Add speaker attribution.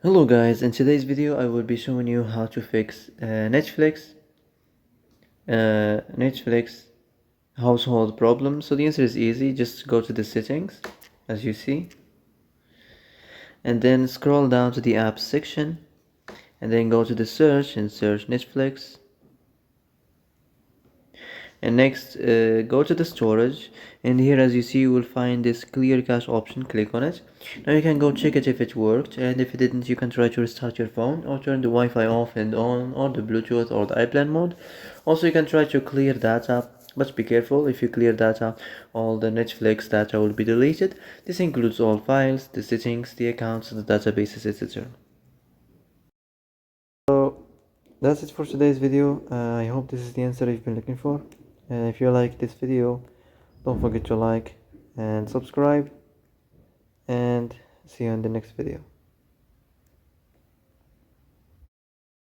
Speaker 1: Hello guys, in today's video I will be showing you how to fix Netflix household problem. So the answer is easy, just go to the settings as you see and then scroll down to the apps section and then go to the search and search Netflix. And next go to the storage, and here as you see you will find this clear cache option. Click on it. Now you can go check it if it worked, and if it didn't you can try to restart your phone or turn the Wi-Fi off and on, or the Bluetooth or the iPlan mode. Also you can try to clear data, but be careful. If you clear data, all the Netflix data will be deleted. This includes all files, the settings, the accounts, the databases, etc. So that's it for today's video. I hope this is the answer you've been looking for. And if you like this video, don't forget to like and subscribe, and see you in the next video.